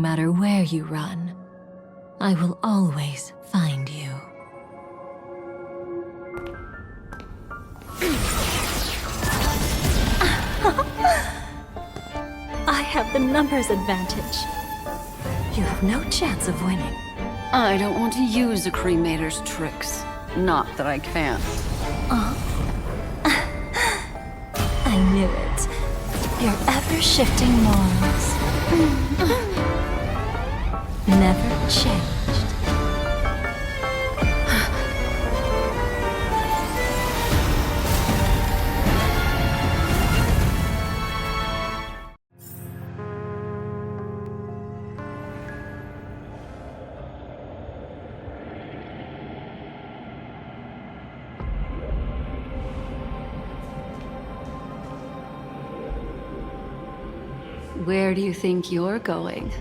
matter where you run, I will always find you. I have the numbers advantage. You have no chance of winning. I don't want to use a cremator's tricks. Not that I can't. I knew it. Your ever-shifting morals. Never changed. Where do you think you're going?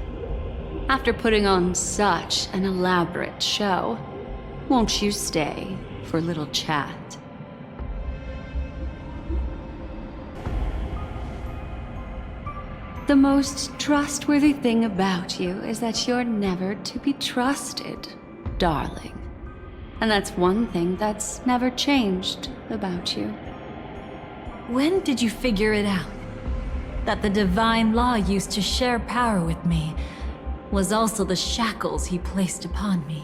After putting on such an elaborate show, won't you stay for a little chat? The most trustworthy thing about you is that you're never to be trusted, darling. And that's one thing that's never changed about you. When did you figure it out? That the divine law used to share power with me was also the shackles he placed upon me.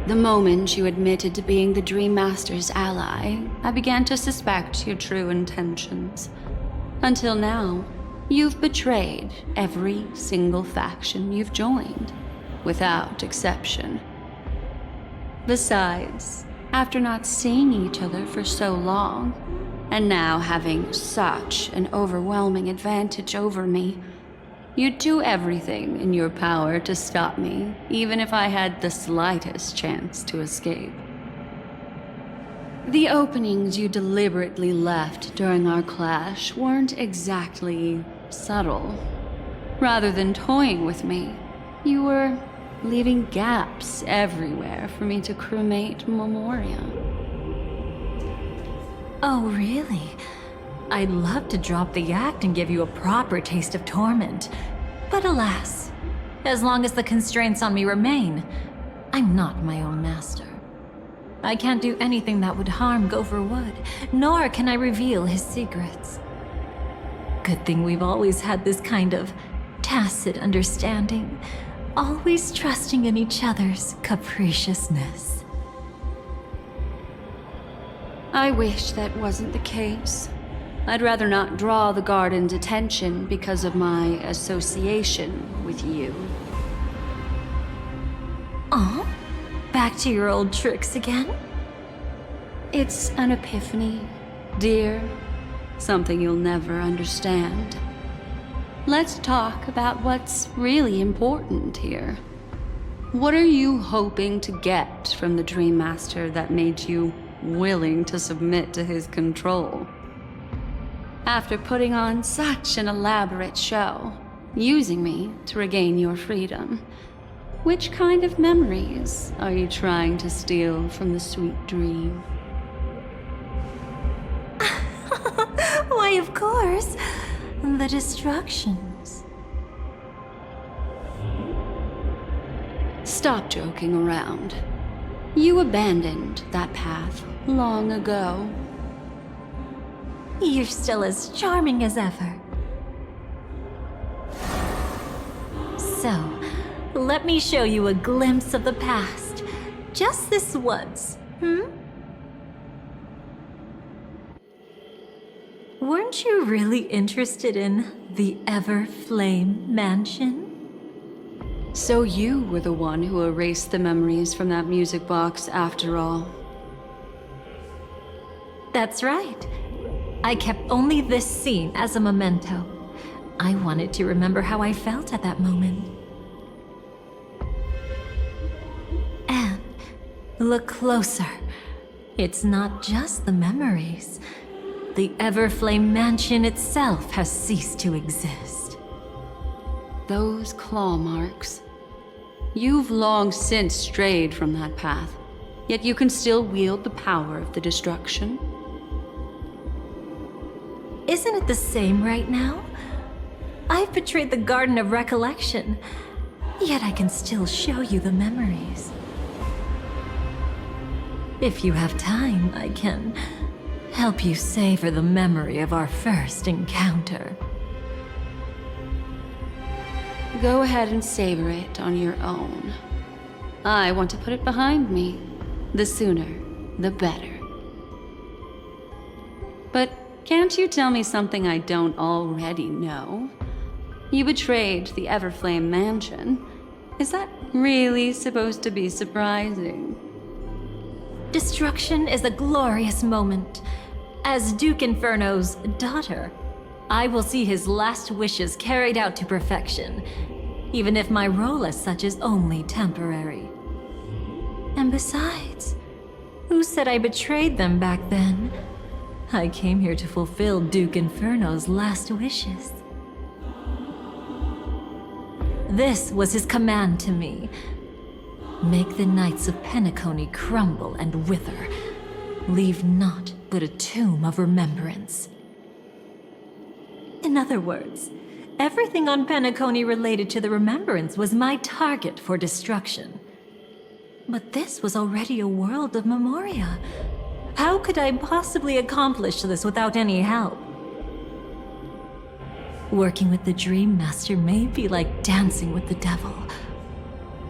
The moment you admitted to being the Dream Master's ally, I began to suspect your true intentions. Until now, you've betrayed every single faction you've joined, without exception. Besides, after not seeing each other for so long, and now having such an overwhelming advantage over me, you'd do everything in your power to stop me, even if I had the slightest chance to escape. The openings you deliberately left during our clash weren't exactly subtle. Rather than toying with me, you were leaving gaps everywhere for me to cremate Memoria. Oh, really? I'd love to drop the act and give you a proper taste of torment. But alas, as long as the constraints on me remain, I'm not my own master. I can't do anything that would harm Gopher Wood, nor can I reveal his secrets. Good thing we've always had this kind of tacit understanding, always trusting in each other's capriciousness. I wish that wasn't the case. I'd rather not draw the garden's attention because of my association with you. Oh? Back to your old tricks again? It's an epiphany, dear. Something you'll never understand. Let's talk about what's really important here. What are you hoping to get from the Dream Master that made you willing to submit to his control? After putting on such an elaborate show, using me to regain your freedom, which kind of memories are you trying to steal from the sweet dream? Why, of course, the destructions. Stop joking around. You abandoned that path long ago. You're still as charming as ever. So, let me show you a glimpse of the past. Just this once, Weren't you really interested in the Everflame Mansion? So you were the one who erased the memories from that music box after all. That's right. I kept only this scene as a memento. I wanted to remember how I felt at that moment. And look closer. It's not just the memories. The Everflame Mansion itself has ceased to exist. Those claw marks. You've long since strayed from that path, yet you can still wield the power of the destruction. Isn't it the same right now? I've betrayed the Garden of Recollection, yet I can still show you the memories. If you have time, I can help you savor the memory of our first encounter. Go ahead and savor it on your own. I want to put it behind me. The sooner, the better. But can't you tell me something I don't already know? You betrayed the Everflame Mansion. Is that really supposed to be surprising? Destruction is a glorious moment. As Duke Inferno's daughter, I will see his last wishes carried out to perfection, even if my role as such is only temporary. And besides, who said I betrayed them back then? I came here to fulfill Duke Inferno's last wishes. This was his command to me. Make the Knights of Penacony crumble and wither. Leave naught but a tomb of remembrance. In other words, everything on Penacony related to the remembrance was my target for destruction. But this was already a world of Memoria. How could I possibly accomplish this without any help? Working with the Dream Master may be like dancing with the devil,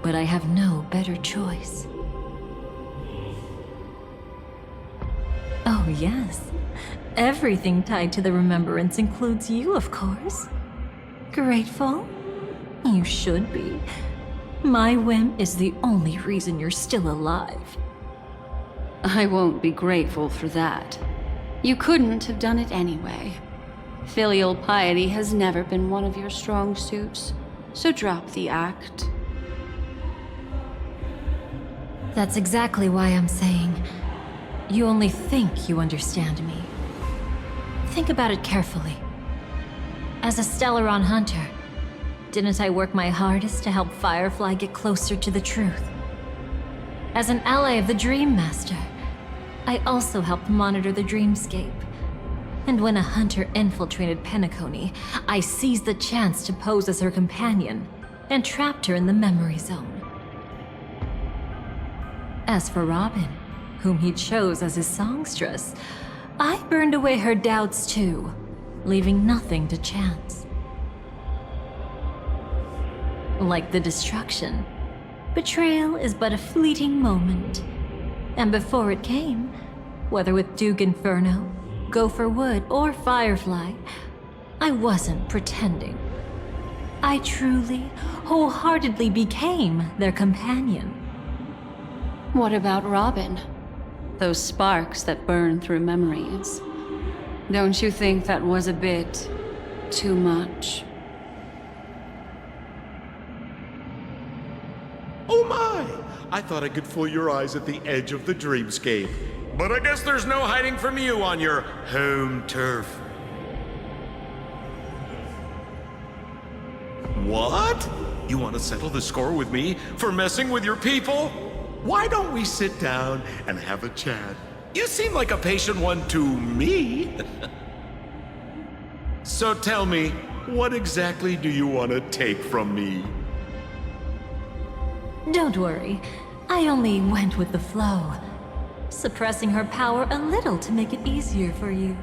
but I have no better choice. Oh yes, everything tied to the remembrance includes you, of course. Grateful? You should be. My whim is the only reason you're still alive. I won't be grateful for that. You couldn't have done it anyway. Filial piety has never been one of your strong suits, so drop the act. That's exactly why I'm saying, you only think you understand me. Think about it carefully. As a Stellaron hunter, didn't I work my hardest to help Firefly get closer to the truth? As an ally of the Dream Master, I also helped monitor the dreamscape. And when a hunter infiltrated Penacony, I seized the chance to pose as her companion and trapped her in the memory zone. As for Robin, whom he chose as his songstress, I burned away her doubts too, leaving nothing to chance. Like the destruction, betrayal is but a fleeting moment. And before it came, whether with Duke Inferno, Gopher Wood, or Firefly, I wasn't pretending. I truly, wholeheartedly became their companion. What about Robin? Those sparks that burn through memories. Don't you think that was a bit too much? Oh my! I thought I could fool your eyes at the edge of the dreamscape. But I guess there's no hiding from you on your home turf. What? You want to settle the score with me for messing with your people? Why don't we sit down and have a chat? You seem like a patient one to me. So tell me, what exactly do you want to take from me? Don't worry, I only went with the flow, suppressing her power a little to make it easier for you.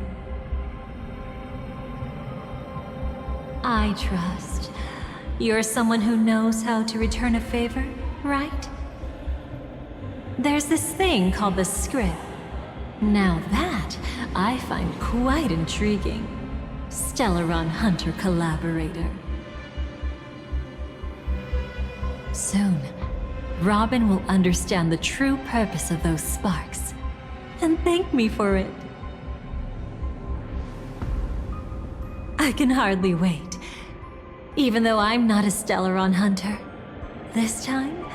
I trust. You're someone who knows how to return a favor, right? There's this thing called the script. Now that, I find quite intriguing. Stellaron Hunter collaborator. Soon, Robin will understand the true purpose of those sparks, and thank me for it. I can hardly wait. Even though I'm not a Stellaron hunter, this time,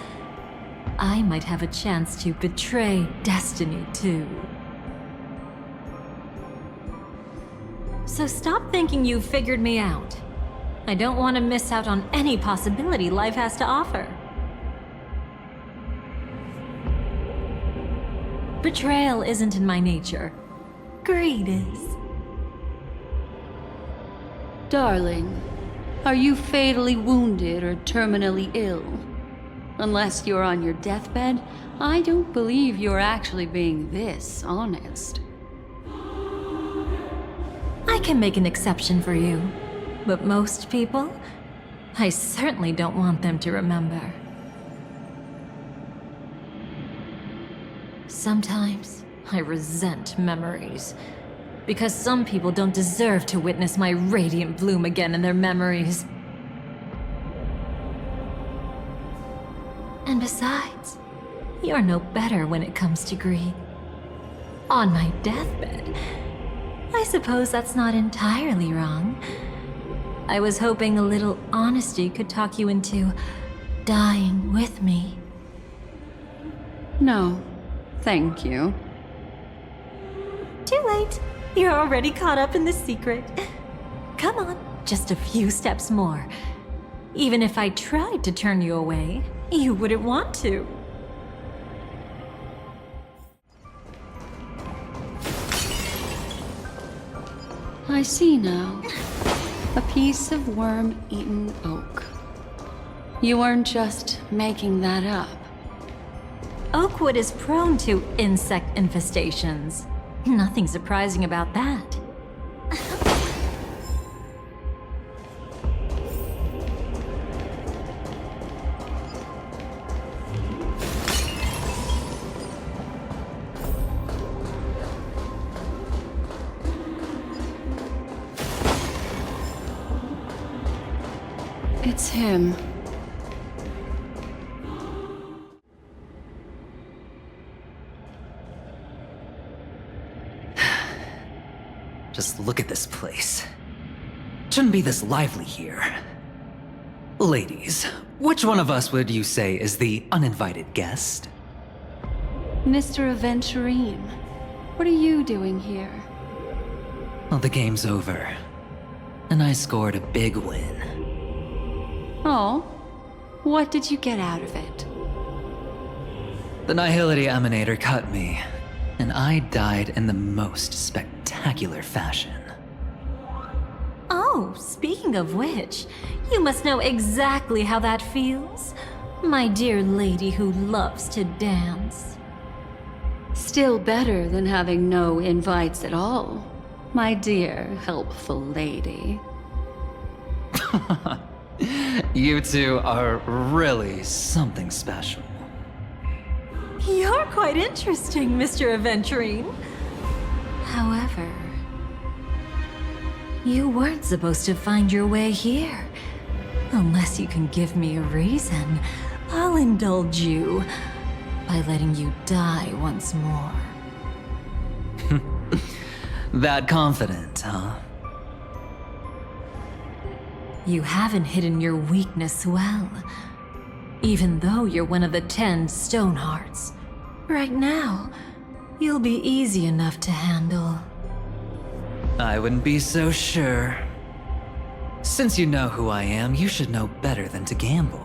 I might have a chance to betray destiny too. So stop thinking you've figured me out. I don't want to miss out on any possibility life has to offer. Betrayal isn't in my nature. Greed is. Darling, Are you fatally wounded or terminally ill? Unless you're on your deathbed, I don't believe you're actually being this honest. I can make an exception for you, but most people, I certainly don't want them to remember. Sometimes I resent memories, because some people don't deserve to witness my radiant bloom again in their memories. And besides, you're no better when it comes to greed. On my deathbed, I suppose that's not entirely wrong. I was hoping a little honesty could talk you into dying with me. No, thank you. Too late. You're already caught up in the secret. Come on, just a few steps more. Even if I tried to turn you away, you wouldn't want to. I see now. A piece of worm-eaten oak. You weren't just making that up. Oakwood is prone to insect infestations. Nothing surprising about that. It's him. Just look at this place. Shouldn't be this lively here. Ladies, which one of us would you say is the uninvited guest? Mr. Aventurine, what are you doing here? Well, the game's over. And I scored a big win. Oh, what did you get out of it? The Nihility Emanator cut me, and I died in the most spectacular fashion. Oh, speaking of which, you must know exactly how that feels. My dear lady who loves to dance. Still better than having no invites at all, my dear helpful lady. You two are really something special. You're quite interesting, Mr. Aventurine. However, you weren't supposed to find your way here. Unless you can give me a reason, I'll indulge you by letting you die once more. That confident, huh? You haven't hidden your weakness well. Even though you're one of the 10 Stonehearts. Right now, you'll be easy enough to handle. I wouldn't be so sure. Since you know who I am, you should know better than to gamble.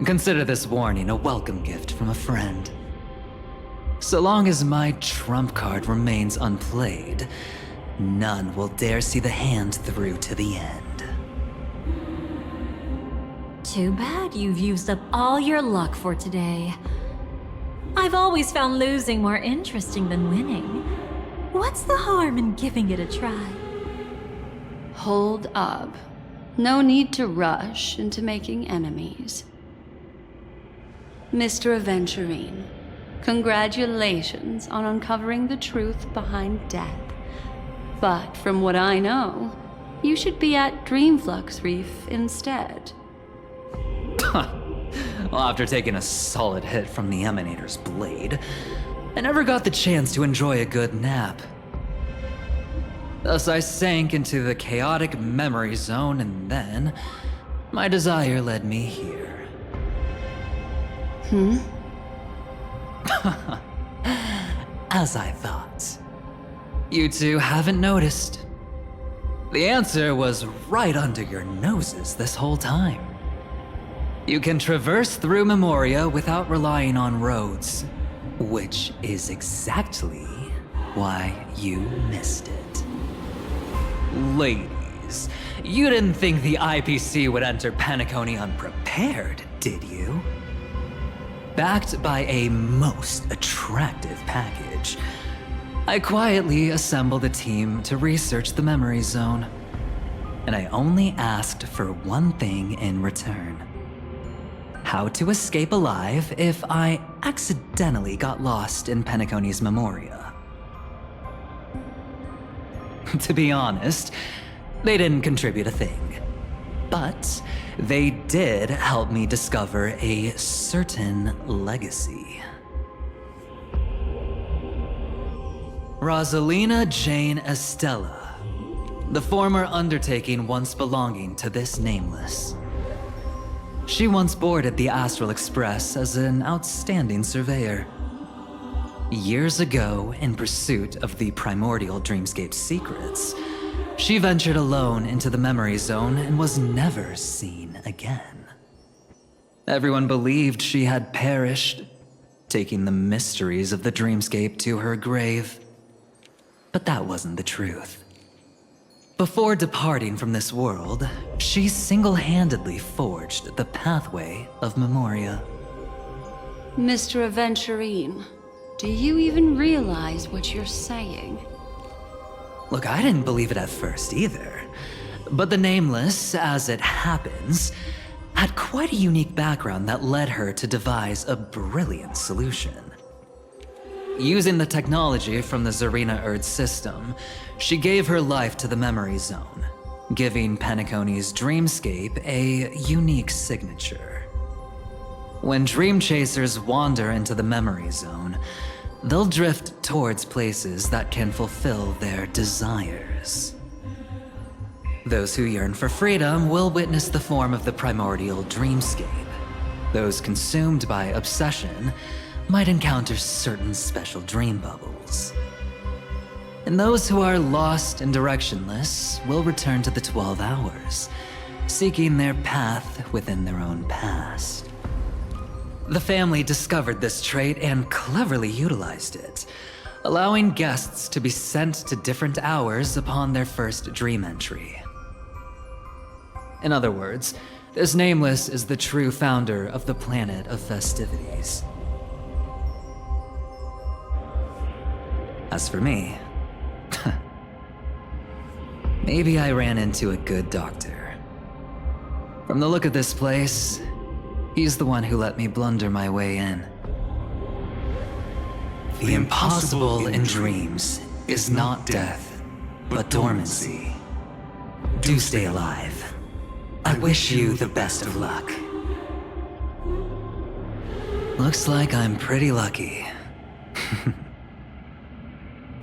Consider this warning a welcome gift from a friend. So long as my trump card remains unplayed, none will dare see the hand through to the end. Too bad you've used up all your luck for today. I've always found losing more interesting than winning. What's the harm in giving it a try? Hold up. No need to rush into making enemies. Mr. Aventurine, congratulations on uncovering the truth behind death. But from what I know, you should be at Dreamflux Reef instead. Well, after taking a solid hit from the Emanator's blade, I never got the chance to enjoy a good nap. Thus I sank into the chaotic memory zone, and then my desire led me here. As I thought. You two haven't noticed. The answer was right under your noses this whole time. You can traverse through Memoria without relying on roads, which is exactly why you missed it. Ladies, please. You didn't think the IPC would enter Penacony unprepared, did you? Backed by a most attractive package, I quietly assembled a team to research the memory zone. And I only asked for one thing in return. How to escape alive if I accidentally got lost in Penacony's Memoria. To be honest, they didn't contribute a thing. But they did help me discover a certain legacy. Rosalina Jane Estella. The former undertaking once belonging to this nameless. She once boarded the Astral Express as an outstanding surveyor. Years ago, in pursuit of the primordial dreamscape secrets, she ventured alone into the memory zone and was never seen again. Everyone believed she had perished, taking the mysteries of the dreamscape to her grave. But that wasn't the truth. Before departing from this world, she single-handedly forged the pathway of Memoria. Mr. Aventurine, do you even realize what you're saying? Look, I didn't believe it at first either. But the Nameless, as it happens, had quite a unique background that led her to devise a brilliant solution. Using the technology from the Zarina Erd system, she gave her life to the memory zone, giving Penacony's dreamscape a unique signature. When dream chasers wander into the memory zone, they'll drift towards places that can fulfill their desires. Those who yearn for freedom will witness the form of the primordial dreamscape. Those consumed by obsession might encounter certain special dream bubbles. And those who are lost and directionless will return to the 12 hours, seeking their path within their own past. The family discovered this trait and cleverly utilized it, allowing guests to be sent to different hours upon their first dream entry. In other words, this Nameless is the true founder of the planet of festivities. As for me, maybe I ran into a good doctor. From the look of this place, he's the one who let me blunder my way in. The impossible in dreams is not death, but dormancy. Do stay alive. I wish you the best of luck. Looks like I'm pretty lucky.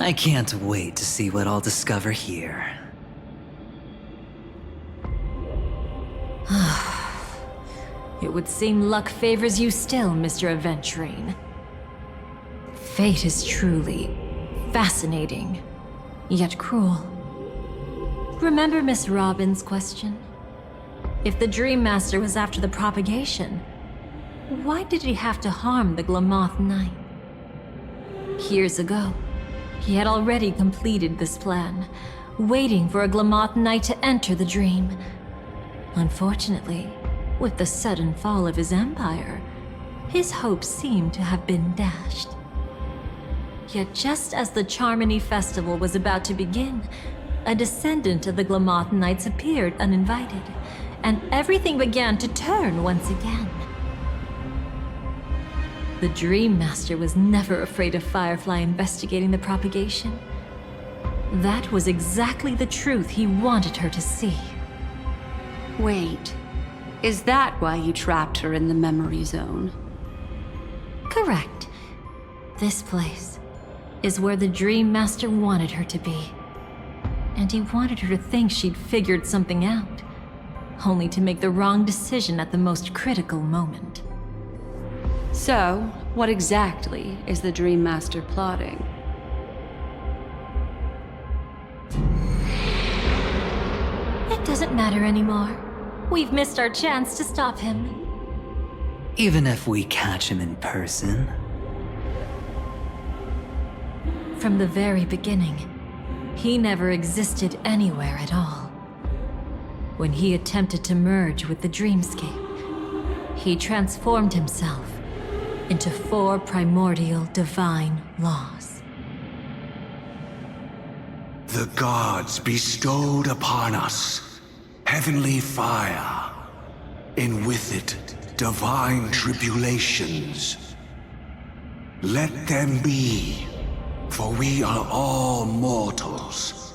I can't wait to see what I'll discover here. It would seem luck favors you still, Mr. Aventurine. Fate is truly fascinating, yet cruel. Remember Miss Robin's question? If the Dream Master was after the propagation, why did he have to harm the Glamoth Knight? Years ago, he had already completed this plan, waiting for a Glamoth Knight to enter the dream. Unfortunately, with the sudden fall of his empire, his hopes seemed to have been dashed. Yet just as the Charmony Festival was about to begin, a descendant of the Glamoth Knights appeared uninvited, and everything began to turn once again. The Dream Master was never afraid of Firefly investigating the propagation. That was exactly the truth he wanted her to see. Wait, is that why you trapped her in the memory zone? Correct. This place is where the Dream Master wanted her to be. And he wanted her to think she'd figured something out, only to make the wrong decision at the most critical moment. So, what exactly is the Dream Master plotting? It doesn't matter anymore. We've missed our chance to stop him. Even if we catch him in person? From the very beginning, he never existed anywhere at all. When he attempted to merge with the dreamscape, he transformed himself into 4 primordial divine laws. The gods bestowed upon us heavenly fire, and with it divine tribulations. Let them be, for we are all mortals,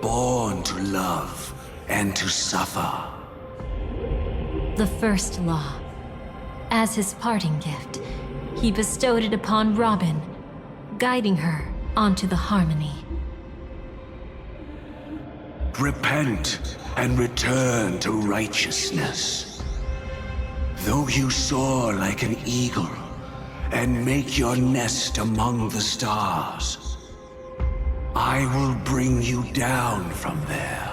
born to love and to suffer. The first law. As his parting gift, he bestowed it upon Robin, guiding her onto the harmony. Repent and return to righteousness. Though you soar like an eagle and make your nest among the stars, I will bring you down from there.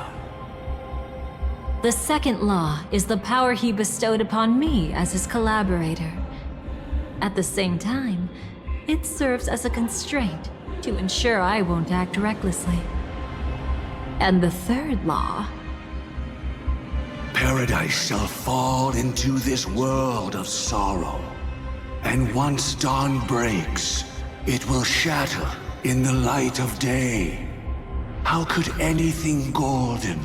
The second law is the power he bestowed upon me as his collaborator. At the same time, it serves as a constraint to ensure I won't act recklessly. And the third law... Paradise shall fall into this world of sorrow, and once dawn breaks, it will shatter in the light of day. How could anything golden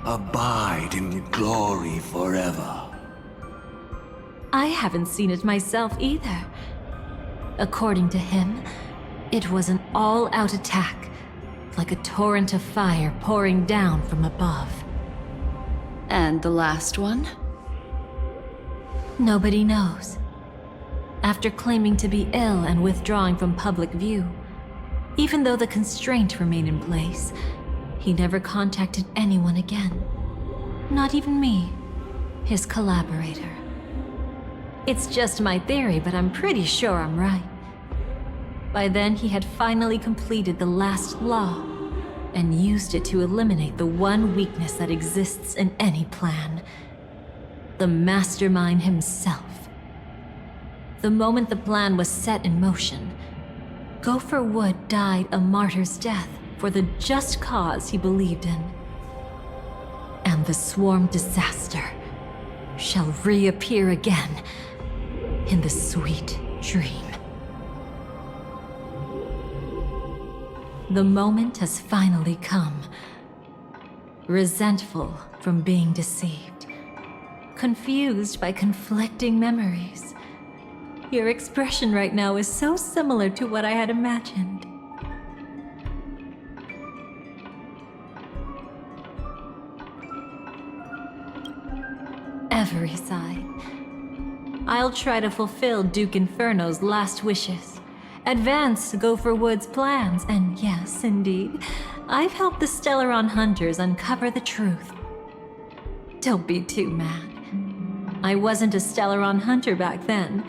abide in glory forever? I haven't seen it myself either. According to him, it was an all-out attack, like a torrent of fire pouring down from above. And the last one? Nobody knows. After claiming to be ill and withdrawing from public view, even though the constraint remained in place, he never contacted anyone again. Not even me, his collaborator. It's just my theory, but I'm pretty sure I'm right. By then, he had finally completed the last law, and used it to eliminate the one weakness that exists in any plan. The mastermind himself. The moment the plan was set in motion, Gopher Wood died a martyr's death for the just cause he believed in. And the swarm disaster shall reappear again in the sweet dream. The moment has finally come. Resentful from being deceived. Confused by conflicting memories. Your expression right now is so similar to what I had imagined. Every side. I'll try to fulfill Duke Inferno's last wishes. Advance Gopher Wood's plans, and yes, indeed, I've helped the Stellaron hunters uncover the truth. Don't be too mad. I wasn't a Stellaron hunter back then,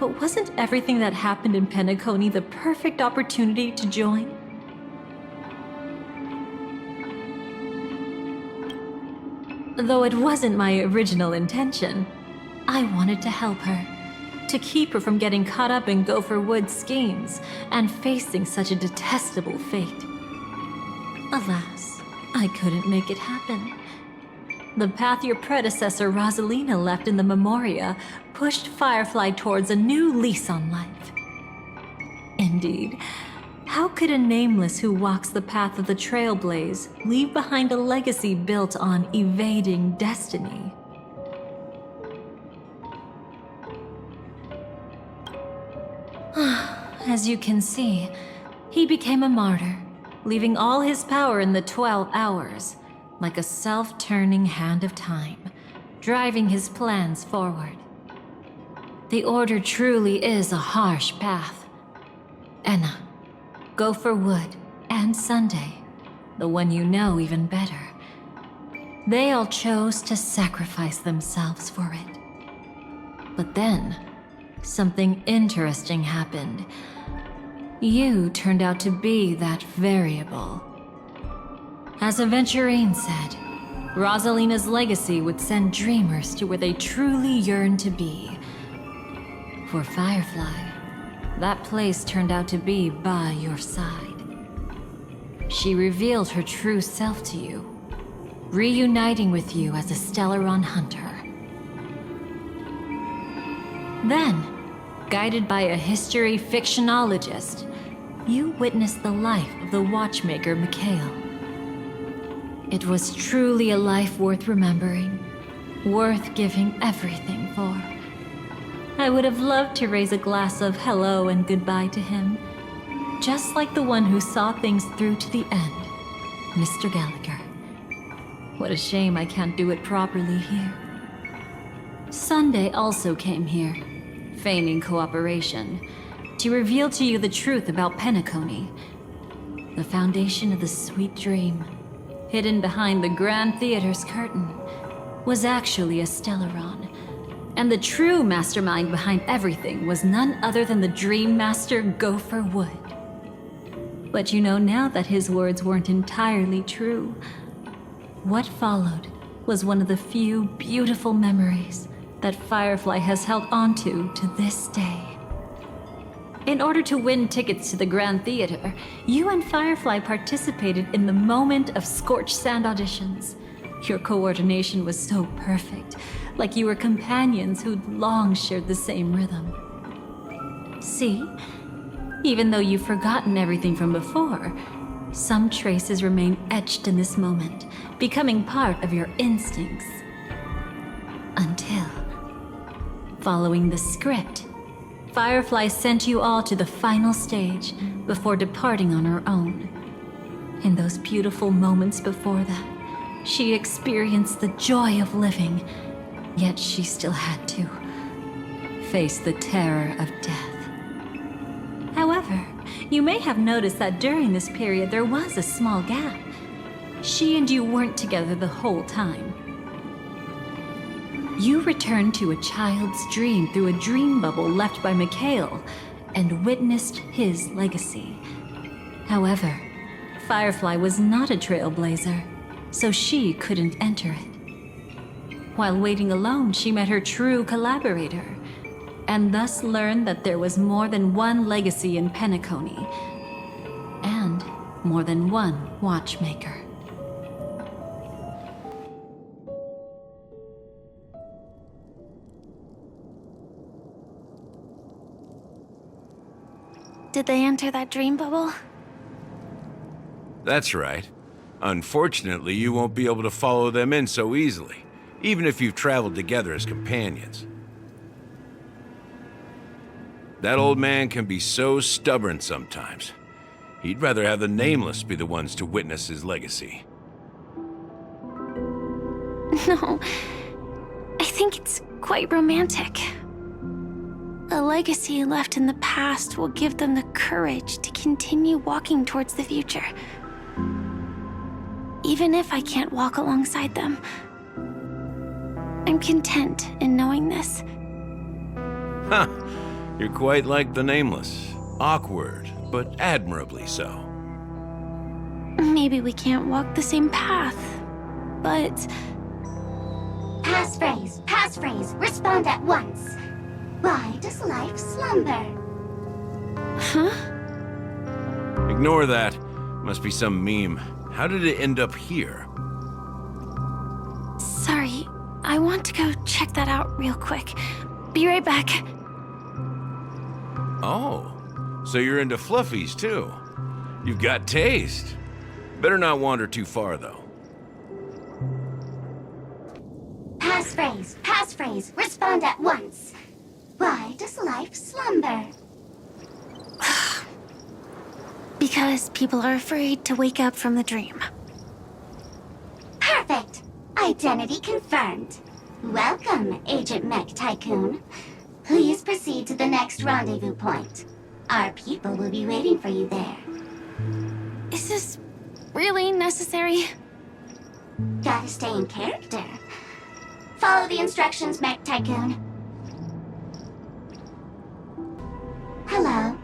but wasn't everything that happened in Penacony the perfect opportunity to join? Though it wasn't my original intention, I wanted to help her. To keep her from getting caught up in Gopher Wood's schemes and facing such a detestable fate. Alas, I couldn't make it happen. The path your predecessor Rosalina left in the Memoria pushed Firefly towards a new lease on life. Indeed, how could a nameless who walks the path of the Trailblaze leave behind a legacy built on evading destiny? As you can see, he became a martyr, leaving all his power in the 12 hours, like a self-turning hand of time, driving his plans forward. The Order truly is a harsh path. Enna, Gopher Wood, and Sunday, the one you know even better. They all chose to sacrifice themselves for it. But then, something interesting happened. You turned out to be that variable. As Aventurine said, Rosalina's legacy would send dreamers to where they truly yearn to be. For Firefly, that place turned out to be by your side. She revealed her true self to you, reuniting with you as a Stellaron hunter. Then, guided by a history fictionologist, you witnessed the life of the watchmaker Mikhail. It was truly a life worth remembering, worth giving everything for. I would have loved to raise a glass of hello and goodbye to him, just like the one who saw things through to the end, Mr. Gallagher. What a shame I can't do it properly here. Sunday also came here, feigning cooperation, to reveal to you the truth about Penacony, the foundation of the sweet dream, hidden behind the Grand Theater's curtain, was actually a Stellaron, and the true mastermind behind everything was none other than the Dream Master Gopher Wood. But you know now that his words weren't entirely true. What followed was one of the few beautiful memories that Firefly has held onto to this day. In order to win tickets to the Grand Theater, you and Firefly participated in the moment of scorched sand auditions. Your coordination was so perfect, like you were companions who'd long shared the same rhythm. See? Even though you've forgotten everything from before, some traces remain etched in this moment, becoming part of your instincts. Until, following the script, Firefly sent you all to the final stage before departing on her own. In those beautiful moments before that, she experienced the joy of living, yet she still had to face the terror of death. However, you may have noticed that during this period there was a small gap. She and you weren't together the whole time. You returned to a child's dream through a dream bubble left by Mikhail and witnessed his legacy. However, Firefly was not a trailblazer, so she couldn't enter it. While waiting alone, she met her true collaborator, and thus learned that there was more than one legacy in Penacony, and more than one watchmaker. Did they enter that dream bubble? That's right. Unfortunately, you won't be able to follow them in so easily, even if you've traveled together as companions. That old man can be so stubborn sometimes. He'd rather have the Nameless be the ones to witness his legacy. No, I think it's quite romantic. A legacy left in the past will give them the courage to continue walking towards the future. Even if I can't walk alongside them, I'm content in knowing this. Huh. You're quite like the Nameless. Awkward, but admirably so. Maybe we can't walk the same path, but... Passphrase, respond at once. Why does life slumber? Huh? Ignore that. Must be some meme. How did it end up here? Sorry, I want to go check that out real quick. Be right back. Oh, so you're into fluffies too. You've got taste. Better not wander too far though. Passphrase, respond at once. Why does life slumber? Because people are afraid to wake up from the dream. Perfect. Identity confirmed. Welcome, Agent Mech Tycoon. Please proceed to the next rendezvous point. Our people will be waiting for you there. Is this really necessary? Gotta stay in character. Follow the instructions, Mech Tycoon. Hello.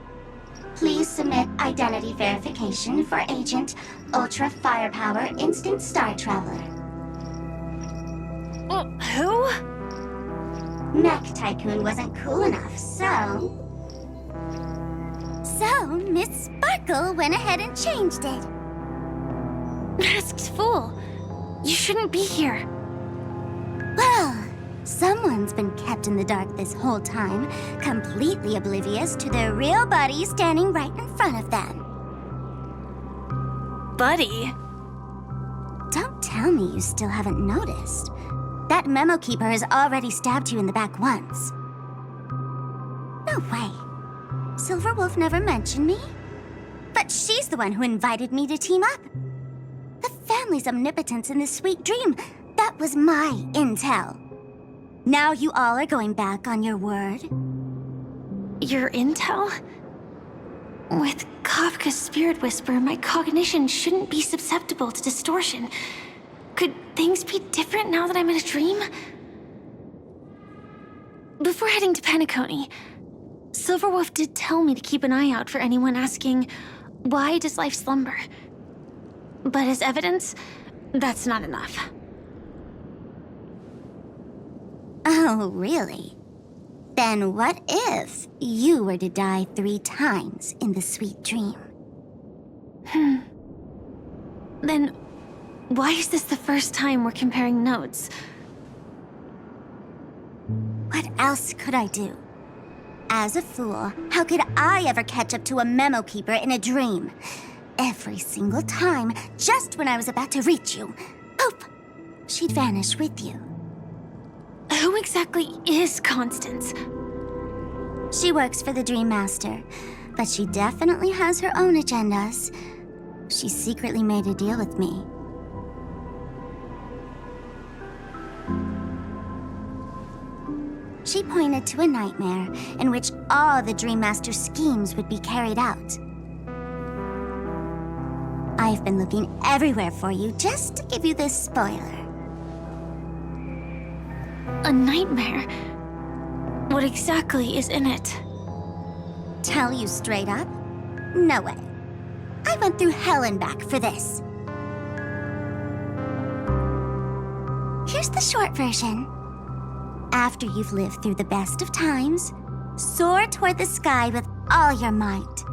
Please submit identity verification for Agent Ultra Firepower Instant Star Traveler. Who? Mech Tycoon wasn't cool enough, so... So, Miss Sparkle went ahead and changed it. Masked fool. You shouldn't be here. Well, someone's been kept in the dark this whole time, completely oblivious to their real buddy standing right in front of them. Buddy? Don't tell me you still haven't noticed. That memo keeper has already stabbed you in the back once. No way. Silverwolf never mentioned me. But she's the one who invited me to team up. The family's omnipotence in this sweet dream, that was my intel. Now you all are going back on your word? Your intel? With Kafka's spirit whisper, my cognition shouldn't be susceptible to distortion. Could things be different now that I'm in a dream? Before heading to Penacony, Silverwolf did tell me to keep an eye out for anyone asking, why does life slumber? But as evidence, that's not enough. Oh, really? Then what if you were to die 3 times in the sweet dream? Then, why is this the first time we're comparing notes? What else could I do? As a fool, how could I ever catch up to a memo keeper in a dream? Every single time, just when I was about to reach you, poof, she'd vanish with you. Who exactly is Constance? She works for the Dream Master, but she definitely has her own agendas. She secretly made a deal with me. She pointed to a nightmare in which all the Dream Master's schemes would be carried out. I've been looking everywhere for you just to give you this spoiler. A nightmare? What exactly is in it? Tell you straight up? No way. I went through hell and back for this. Here's the short version. After you've lived through the best of times, soar toward the sky with all your might.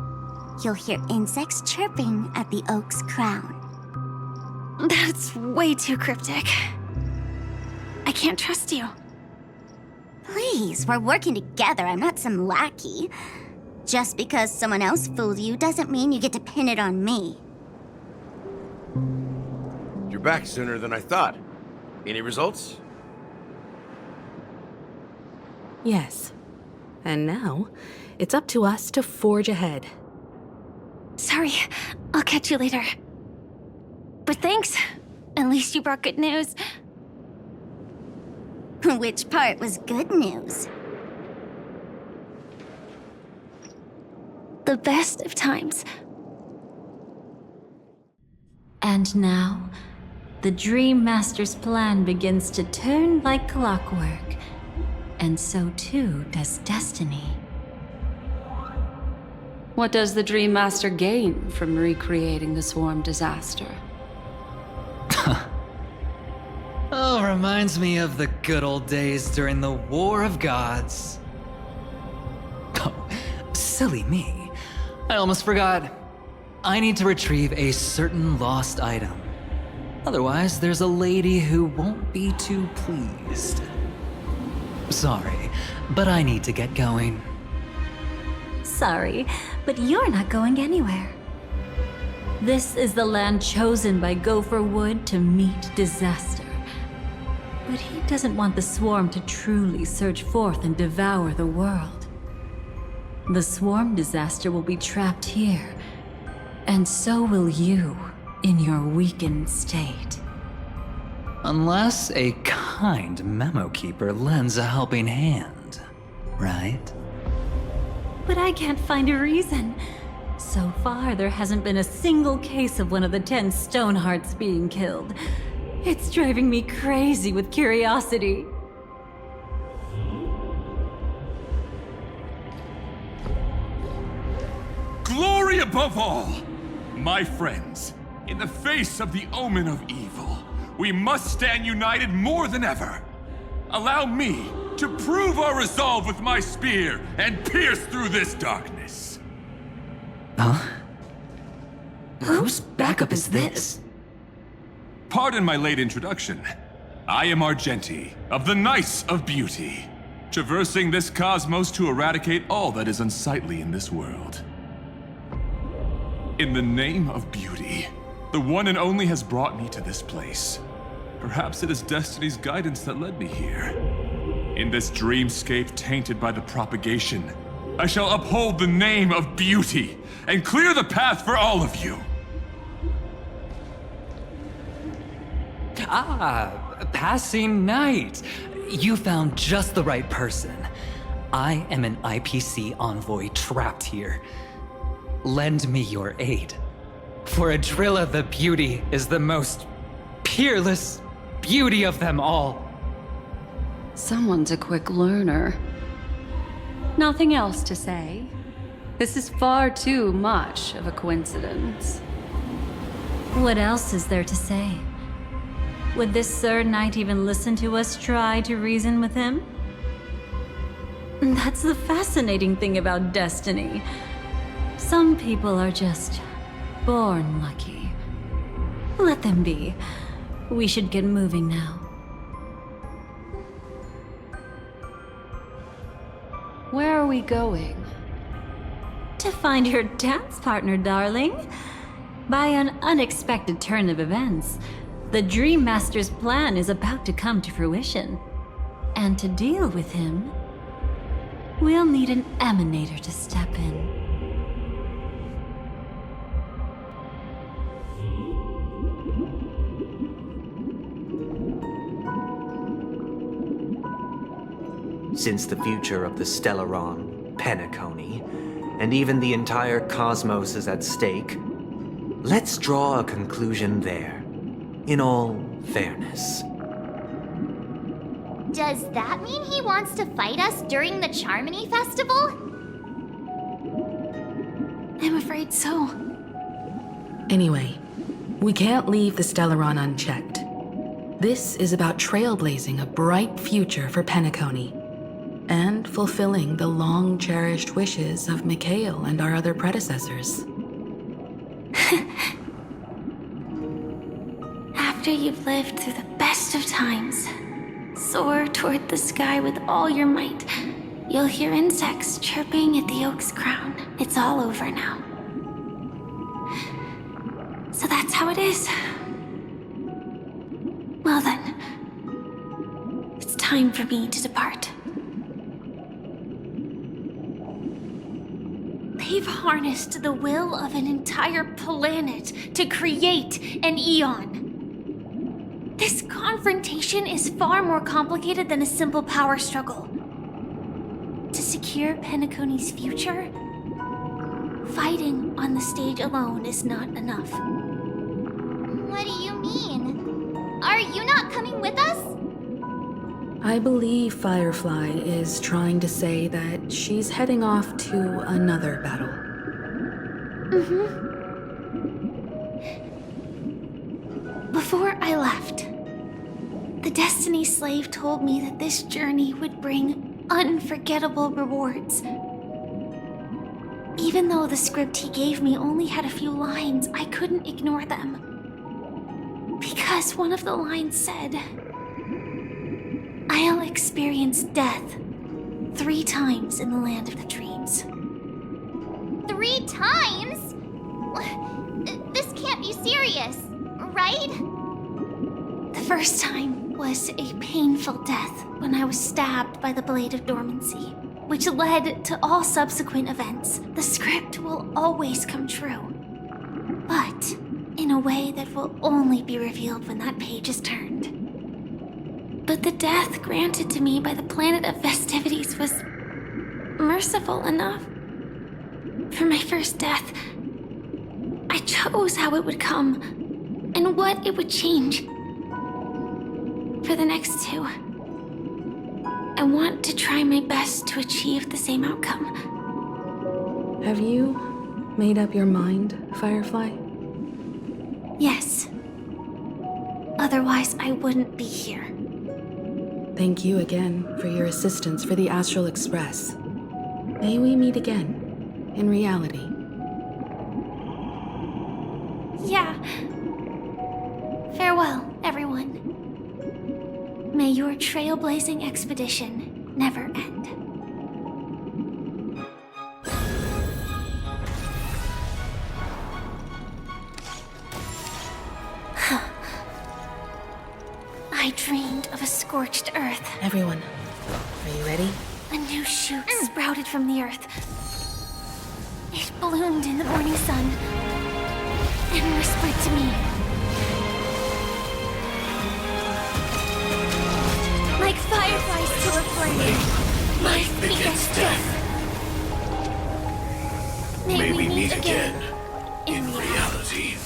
You'll hear insects chirping at the oak's crown. That's way too cryptic. I can't trust you. Please, we're working together. I'm not some lackey. Just because someone else fooled you doesn't mean you get to pin it on me. You're back sooner than I thought. Any results? Yes. And now, it's up to us to forge ahead. Sorry, I'll catch you later. But thanks. At least you brought good news. Which part was good news? The best of times. And now, the Dream Master's plan begins to turn like clockwork. And so too does destiny. What does the Dream Master gain from recreating the swarm disaster? Oh, reminds me of the good old days during the War of Gods. Oh, silly me. I almost forgot. I need to retrieve a certain lost item. Otherwise, there's a lady who won't be too pleased. Sorry, but I need to get going. Sorry, but you're not going anywhere. This is the land chosen by Gopher Wood to meet disaster. But he doesn't want the swarm to truly surge forth and devour the world. The swarm disaster will be trapped here, and so will you in your weakened state. Unless a kind memo keeper lends a helping hand, right? But I can't find a reason. So far, there hasn't been a single case of one of the 10 Stonehearts being killed. It's driving me crazy with curiosity. Glory above all! My friends, in the face of the omen of evil, we must stand united more than ever. Allow me to prove our resolve with my spear and pierce through this darkness. Huh? Whose backup is this? Pardon my late introduction. I am Argenti, of the Knights of Beauty, traversing this cosmos to eradicate all that is unsightly in this world. In the name of beauty, the one and only has brought me to this place. Perhaps it is destiny's guidance that led me here. In this dreamscape tainted by the propagation, I shall uphold the name of beauty and clear the path for all of you. Ah, passing knight. You found just the right person. I am an IPC envoy trapped here. Lend me your aid. For Adrilla the Beauty is the most peerless beauty of them all. Someone's a quick learner. Nothing else to say. This is far too much of a coincidence. What else is there to say? Would this Sir Knight even listen to us try to reason with him? That's the fascinating thing about destiny. Some people are just born lucky. Let them be. We should get moving now. Where are we going? To find your dance partner, darling. By an unexpected turn of events, the Dream Master's plan is about to come to fruition. And to deal with him, we'll need an emanator to step in. Since the future of the Stellaron, Penacony, and even the entire cosmos is at stake, let's draw a conclusion there, in all fairness. Does that mean he wants to fight us during the Charmony Festival? I'm afraid so. Anyway, we can't leave the Stellaron unchecked. This is about trailblazing a bright future for Penacony, and fulfilling the long-cherished wishes of Mikhail and our other predecessors. After you've lived through the best of times, soar toward the sky with all your might. You'll hear insects chirping at the oak's crown. It's all over now. So that's how it is. Well then, it's time for me to depart. They've harnessed the will of an entire planet to create an eon. This confrontation is far more complicated than a simple power struggle. To secure Penacony's future, fighting on the stage alone is not enough. What do you mean? Are you not coming with us? I believe Firefly is trying to say that she's heading off to another battle. Before I left, the Destiny Slave told me that this journey would bring unforgettable rewards. Even though the script he gave me only had a few lines, I couldn't ignore them. Because one of the lines said, I'll experience death 3 times in the land of the dreams. 3 times? This can't be serious, right? The first time was a painful death when I was stabbed by the Blade of Dormancy, which led to all subsequent events. The script will always come true, but in a way that will only be revealed when that page is turned. But the death granted to me by the planet of festivities was merciful enough. For my first death, I chose how it would come and what it would change. For the next 2, I want to try my best to achieve the same outcome. Have you made up your mind, Firefly? Yes. Otherwise, I wouldn't be here. Thank you again for your assistance for the Astral Express. May we meet again, in reality. Yeah. Farewell. your trailblazing expedition never end. I dreamed of a scorched earth. Everyone, are you ready? A new shoot sprouted from the earth. It bloomed in the morning sun and whispered to me. Like fireflies to a flame, life begets death. May we meet again in reality.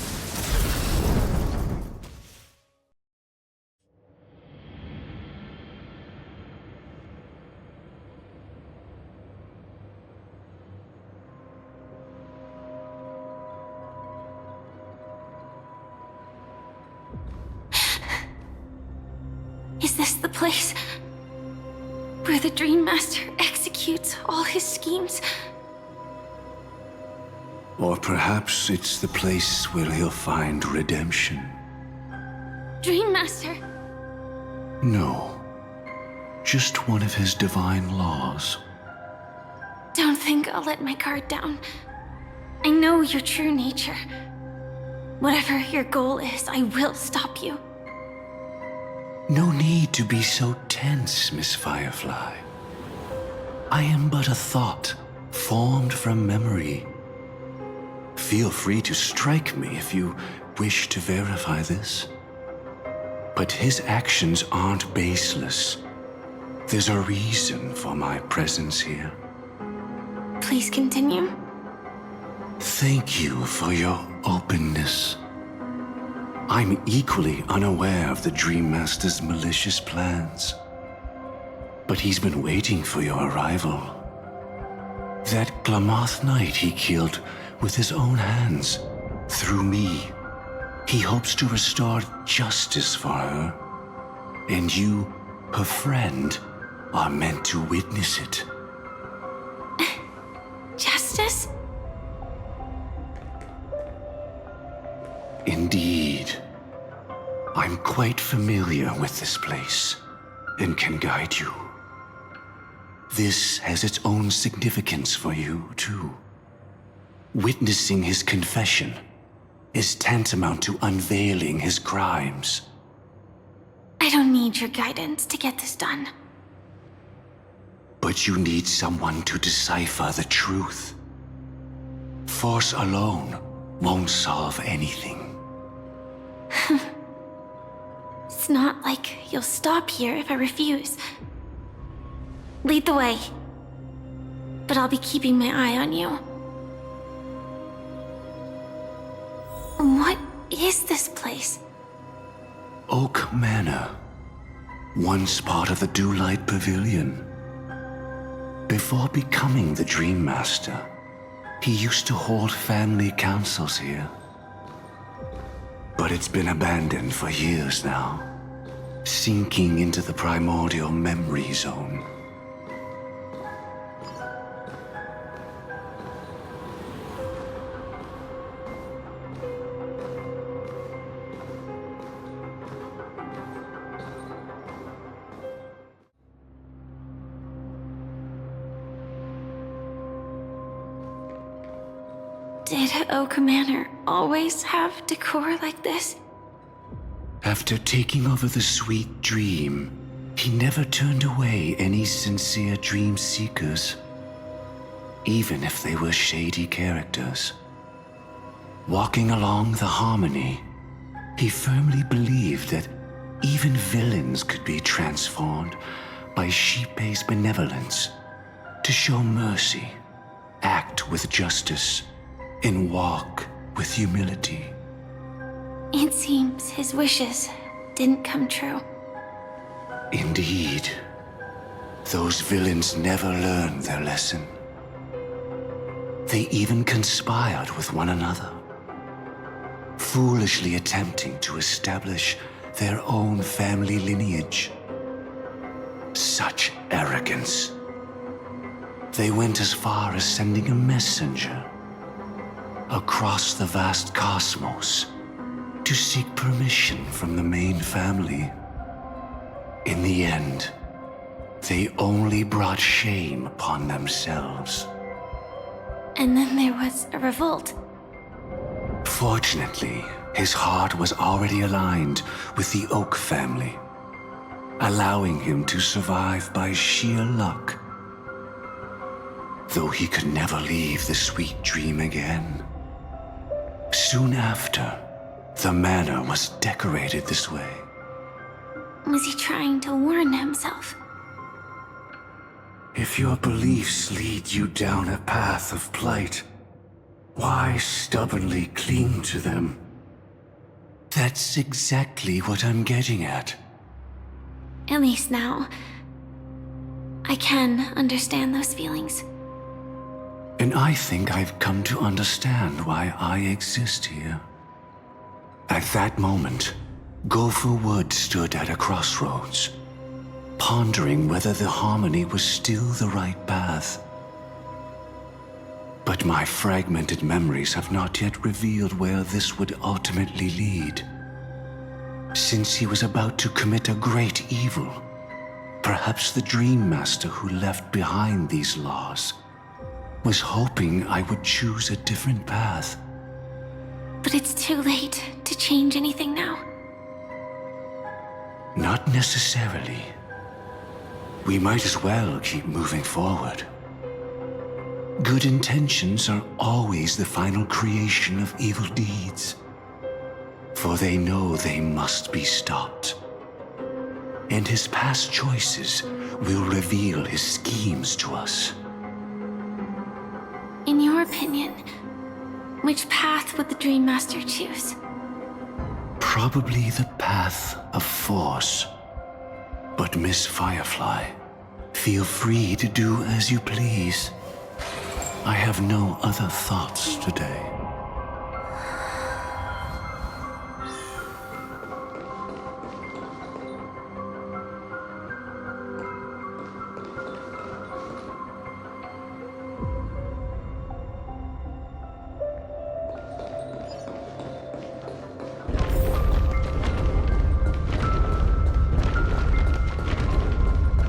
Is this the place where the Dream Master executes all his schemes? Or perhaps it's the place where he'll find redemption. Dream Master? No. Just one of his divine laws. Don't think I'll let my guard down. I know your true nature. Whatever your goal is, I will stop you. No need to be so tense, Miss Firefly. I am but a thought, formed from memory. Feel free to strike me if you wish to verify this. But his actions aren't baseless. There's a reason for my presence here. Please continue. Thank you for your openness. I'm equally unaware of the Dream Master's malicious plans. But he's been waiting for your arrival. That Glamoth Knight he killed with his own hands, through me. He hopes to restore justice for her. And you, her friend, are meant to witness it. Justice? Indeed. I'm quite familiar with this place and can guide you. This has its own significance for you, too. Witnessing his confession is tantamount to unveiling his crimes. I don't need your guidance to get this done. But you need someone to decipher the truth. Force alone won't solve anything. It's not like you'll stop here if I refuse. Lead the way. But I'll be keeping my eye on you. What is this place? Oak Manor. Once part of the Dewlight Pavilion. Before becoming the Dream Master, he used to hold family councils here. But it's been abandoned for years now, sinking into the primordial memory zone. Did Oak Manor always have decor like this? After taking over the sweet dream, he never turned away any sincere dream seekers, even if they were shady characters. Walking along the harmony, he firmly believed that even villains could be transformed by Shippei's benevolence to show mercy, act with justice, and walk with humility. It seems his wishes didn't come true. Indeed. Those villains never learned their lesson. They even conspired with one another, foolishly attempting to establish their own family lineage. Such arrogance. They went as far as sending a messenger across the vast cosmos to seek permission from the main family. In the end, they only brought shame upon themselves. And then there was a revolt. Fortunately, his heart was already aligned with the Oak family, allowing him to survive by sheer luck. Though he could never leave the sweet dream again. Soon after, the manor was decorated this way. Was he trying to warn himself? If your beliefs lead you down a path of plight, why stubbornly cling to them? That's exactly what I'm getting at. At least now, I can understand those feelings. And I think I've come to understand why I exist here. At that moment, Gopher Wood stood at a crossroads, pondering whether the harmony was still the right path. But my fragmented memories have not yet revealed where this would ultimately lead. Since he was about to commit a great evil, perhaps the Dream Master who left behind these laws was hoping I would choose a different path. But it's too late to change anything now. Not necessarily. We might as well keep moving forward. Good intentions are always the final creation of evil deeds, for they know they must be stopped. And his past choices will reveal his schemes to us. In your opinion, which path would the Dream Master choose? Probably the path of force. But Miss Firefly, feel free to do as you please. I have no other thoughts today.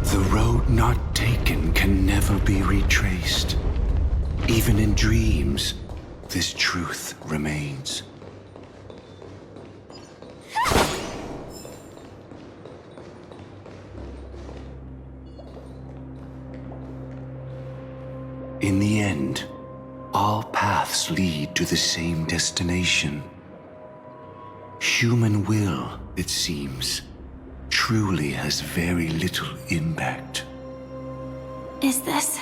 The road not taken can never be retraced. Even in dreams, this truth remains. In the end, all paths lead to the same destination. Human will, it seems, truly has very little impact. Is this?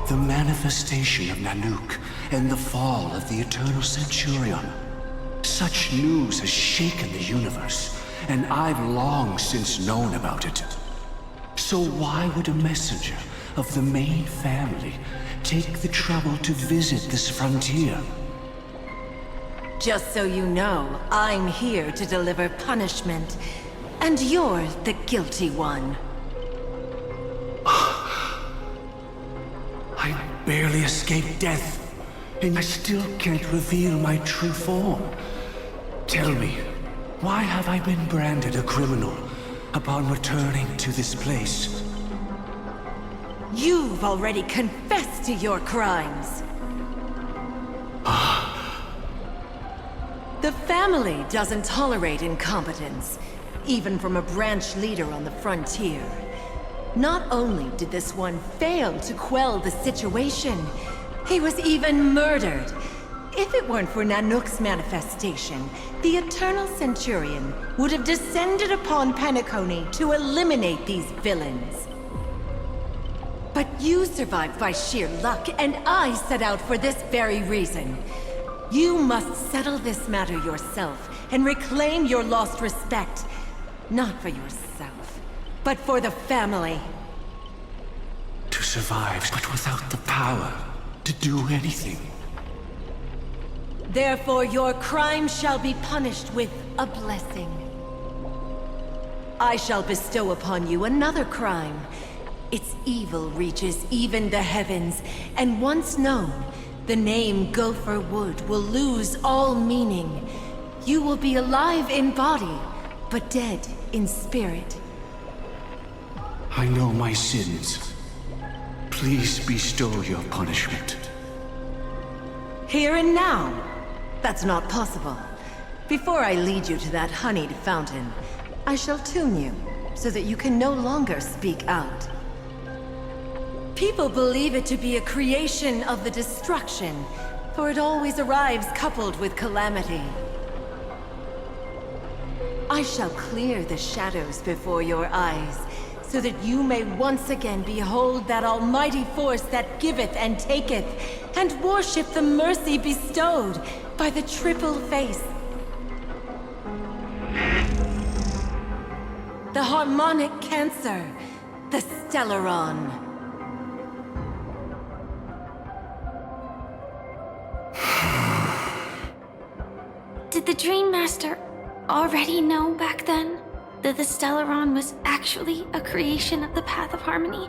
The manifestation of Nanook and the fall of the Eternal Centurion. Such news has shaken the universe, and I've long since known about it. So why would a messenger of the main family take the trouble to visit this frontier? Just so you know, I'm here to deliver punishment, and you're the guilty one. I barely escaped death, and I still can't reveal my true form. Tell me, why have I been branded a criminal upon returning to this place? You've already confessed to your crimes. The family doesn't tolerate incompetence, even from a branch leader on the frontier. Not only did this one fail to quell the situation, he was even murdered. If it weren't for Nanook's manifestation, the Eternal Centurion would have descended upon Penacony to eliminate these villains. But you survived by sheer luck, and I set out for this very reason. You must settle this matter yourself and reclaim your lost respect. Not for yourself, but for the family. To survive, but without the power to do anything. Therefore, your crime shall be punished with a blessing. I shall bestow upon you another crime. Its evil reaches even the heavens, and once known, the name Gopher Wood will lose all meaning. You will be alive in body, but dead in spirit. I know my sins. Please bestow your punishment. Here and now? That's not possible. Before I lead you to that honeyed fountain, I shall tune you, so that you can no longer speak out. People believe it to be a creation of the destruction, for it always arrives coupled with calamity. I shall clear the shadows before your eyes, so that you may once again behold that almighty force that giveth and taketh, and worship the mercy bestowed by the triple face. The harmonic cancer, the Stellaron. Did the Dream Master already know back then that the Stellaron was actually a creation of the Path of Harmony?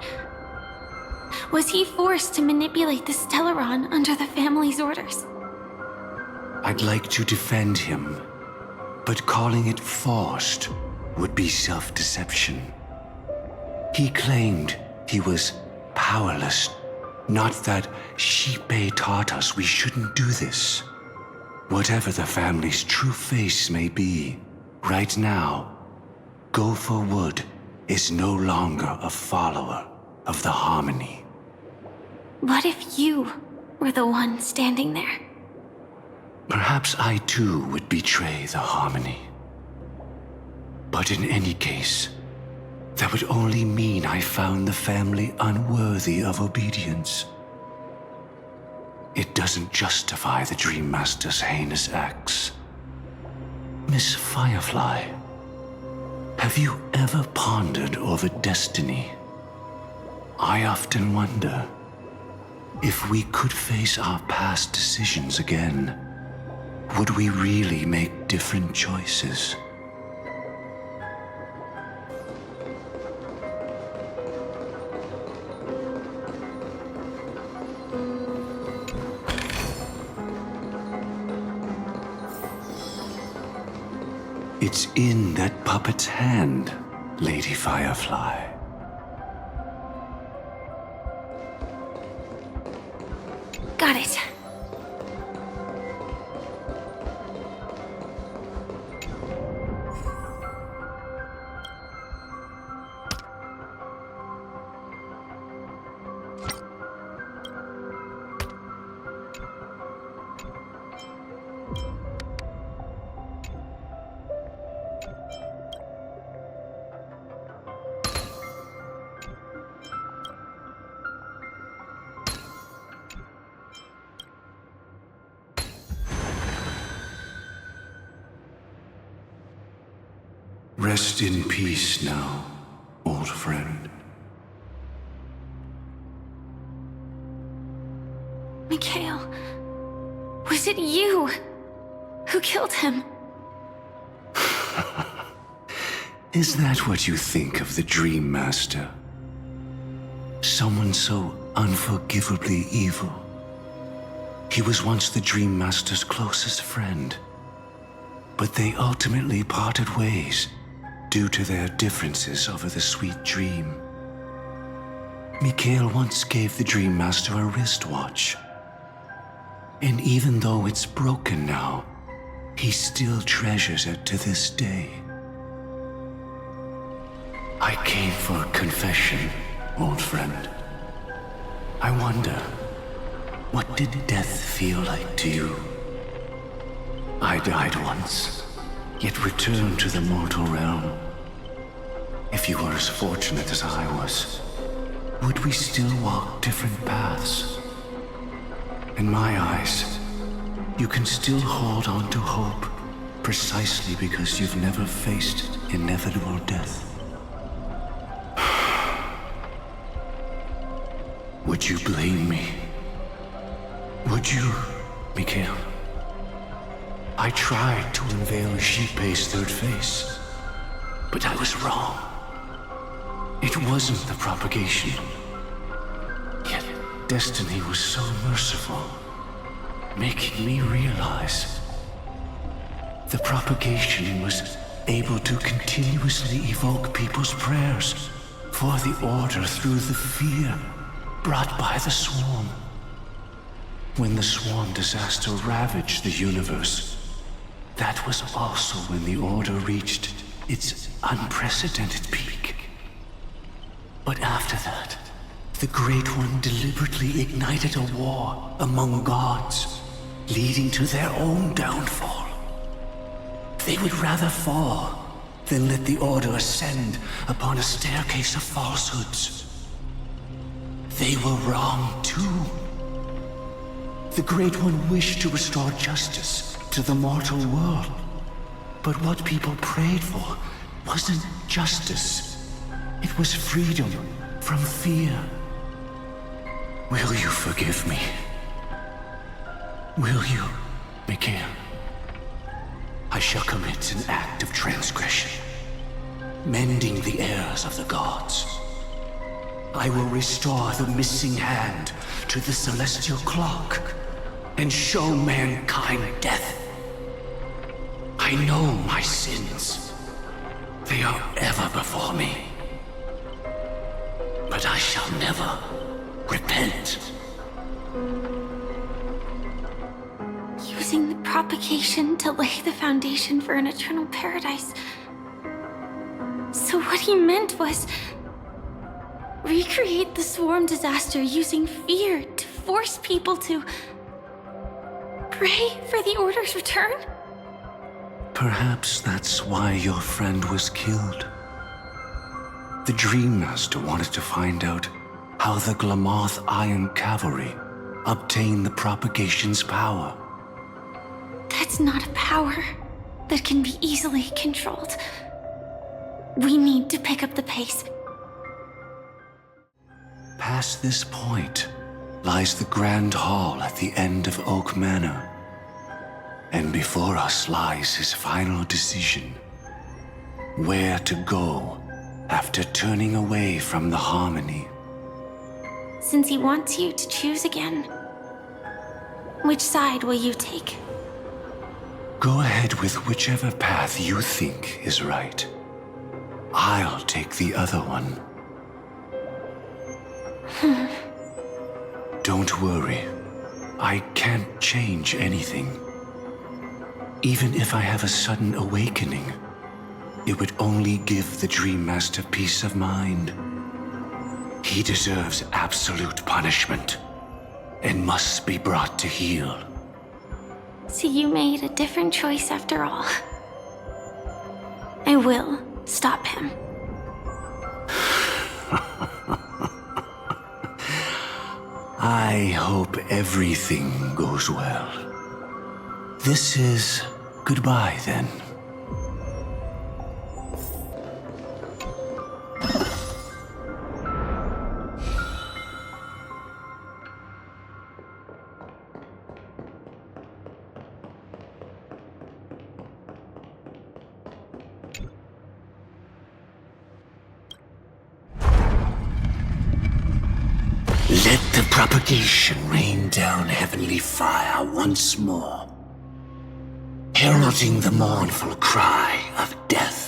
Was he forced to manipulate the Stellaron under the family's orders? I'd like to defend him, but calling it forced would be self-deception. He claimed he was powerless, not that Xipe taught us we shouldn't do this. Whatever the family's true face may be, right now, Go for Wood is no longer a follower of the Harmony. What if you were the one standing there? Perhaps I too would betray the Harmony. But in any case, that would only mean I found the family unworthy of obedience. It doesn't justify the Dream Master's heinous acts. Miss Firefly, have you ever pondered over destiny? I often wonder if we could face our past decisions again, would we really make different choices? It's in that puppet's hand, Lady Firefly. Got it. Rest in peace now, old friend. Mikhail, was it you who killed him? Is that what you think of the Dream Master? Someone so unforgivably evil. He was once the Dream Master's closest friend, but they ultimately parted ways due to their differences over the sweet dream. Mikhail once gave the Dream Master a wristwatch. And even though it's broken now, he still treasures it to this day. I came for confession, old friend. I wonder, what did death feel like to you? I died once, yet returned to the mortal realm. If you were as fortunate as I was, would we still walk different paths? In my eyes, you can still hold on to hope precisely because you've never faced inevitable death. Would you blame me? Would you, Mikhail? I tried to unveil Xipe's third face, but I was wrong. It wasn't the propagation. Yet destiny was so merciful, making me realize The propagation was able to continuously evoke people's prayers for the order through the fear brought by the swarm. When the swarm disaster ravaged the universe, that was also when the order reached its unprecedented peak. But after that, the Great One deliberately ignited a war among gods, leading to their own downfall. They would rather fall than let the Order ascend upon a staircase of falsehoods. They were wrong too. The Great One wished to restore justice to the mortal world. But what people prayed for wasn't justice. It was freedom from fear. Will you forgive me? Will you, Mikael? I shall commit an act of transgression, mending the errors of the gods. I will restore the missing hand to the celestial clock and show mankind death. I know my sins. They are ever before me. But I shall never repent. Using the propagation to lay the foundation for an eternal paradise. So what he meant was recreate the swarm disaster using fear to force people to pray for the Order's return? Perhaps that's why your friend was killed. The Dream Master wanted to find out how the Glamoth Iron Cavalry obtained the propagation's power. That's not a power that can be easily controlled. We need to pick up the pace. Past this point lies the Grand Hall at the end of Oak Manor. And before us lies his final decision. Where to go after turning away from the Harmony. Since he wants you to choose again, which side will you take? Go ahead with whichever path you think is right. I'll take the other one. Don't worry. I can't change anything. Even if I have a sudden awakening, it would only give the Dream Master peace of mind. He deserves absolute punishment and must be brought to heel. So you made a different choice after all. I will stop him. I hope everything goes well. This is goodbye, then. Let the propagation rain down heavenly fire once more, heralding the mournful cry of death.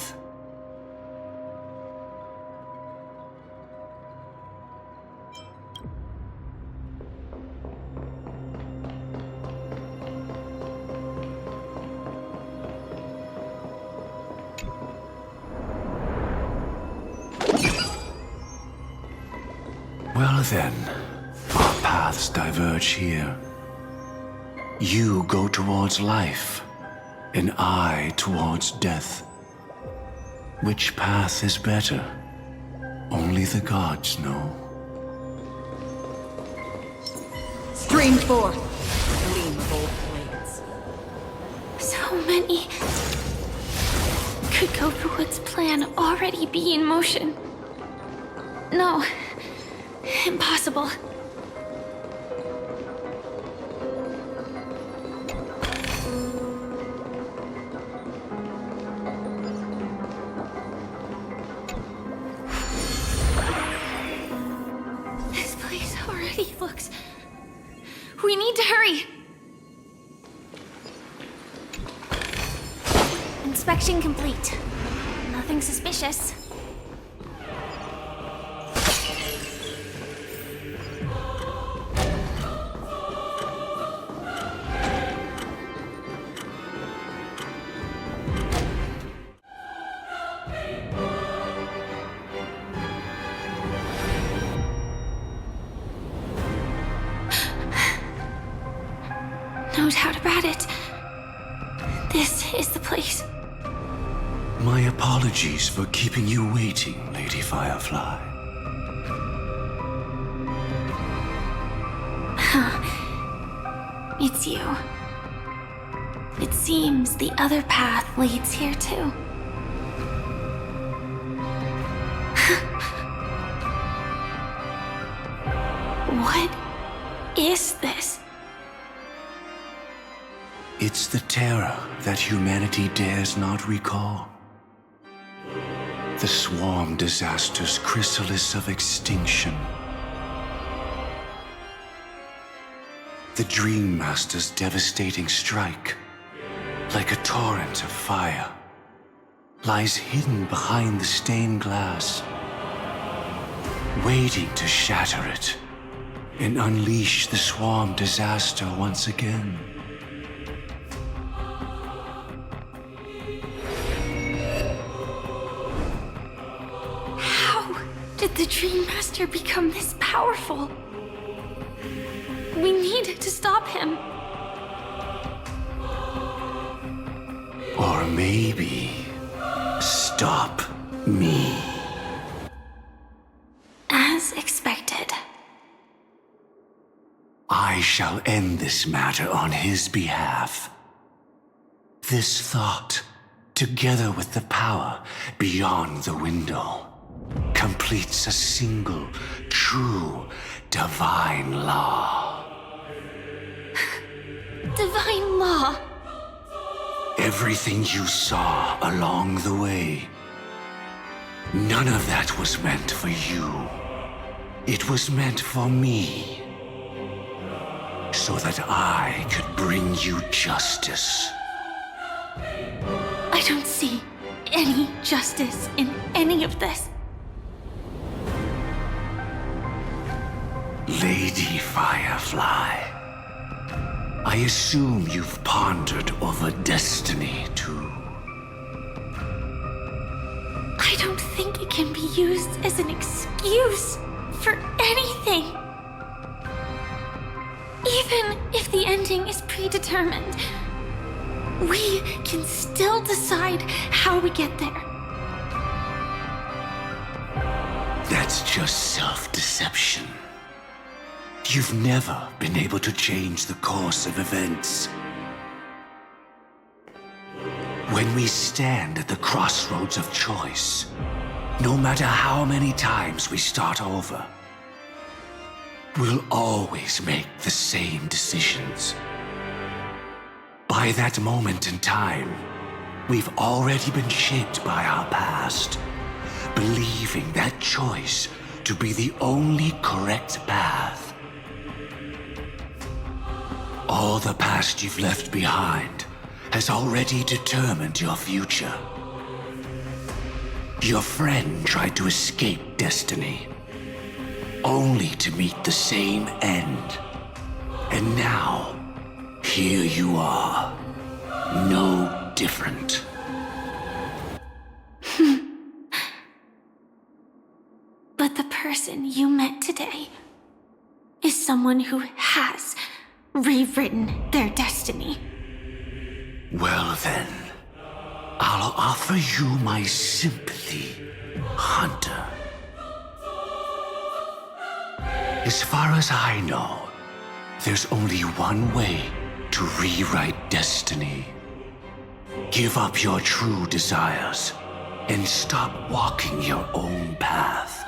Well then, our paths diverge here. You go towards life, and I towards death. Which path is better? Only the gods know. Stream forth, gleam of old blades. So many. Could Goberwood's plan already be in motion? No. Impossible. This place already looks... We need to hurry! Inspection complete. Nothing suspicious. No doubt about it. This is the place. My apologies for keeping you waiting, Lady Firefly. It's you. It seems the other path leads here too. What is this? It's the terror that humanity dares not recall. The swarm disaster's chrysalis of extinction. The Dream Master's devastating strike, like a torrent of fire, lies hidden behind the stained glass, waiting to shatter it and unleash the swarm disaster once again. Did the Dream Master become this powerful? We need to stop him. Or maybe stop me. As expected. I shall end this matter on his behalf. This thought, together with the power beyond the window, completes a single, true, divine law. Divine law? Everything you saw along the way, none of that was meant for you. It was meant for me, so that I could bring you justice. I don't see any justice in any of this. Lady Firefly, I assume you've pondered over destiny, too. I don't think it can be used as an excuse for anything. Even if the ending is predetermined, we can still decide how we get there. That's just self-deception. You've never been able to change the course of events. When we stand at the crossroads of choice, no matter how many times we start over, we'll always make the same decisions. By that moment in time, we've already been shaped by our past, believing that choice to be the only correct path. All the past you've left behind has already determined your future. Your friend tried to escape destiny, only to meet the same end. And now, here you are, no different. But the person you met today is someone who has rewritten their destiny. Well then, I'll offer you my sympathy, Hunter. As far as I know, there's only one way to rewrite destiny. Give up your true desires and stop walking your own path.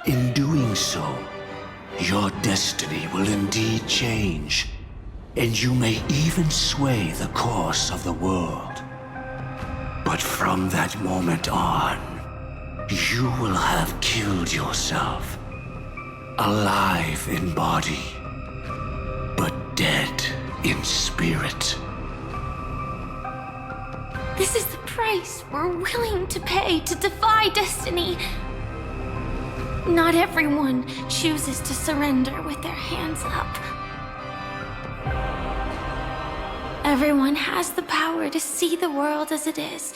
In doing so, your destiny will indeed change, and you may even sway the course of the world. But from that moment on, you will have killed yourself, alive in body, but dead in spirit. This is the price we're willing to pay to defy destiny. Not everyone chooses to surrender with their hands up. Everyone has the power to see the world as it is,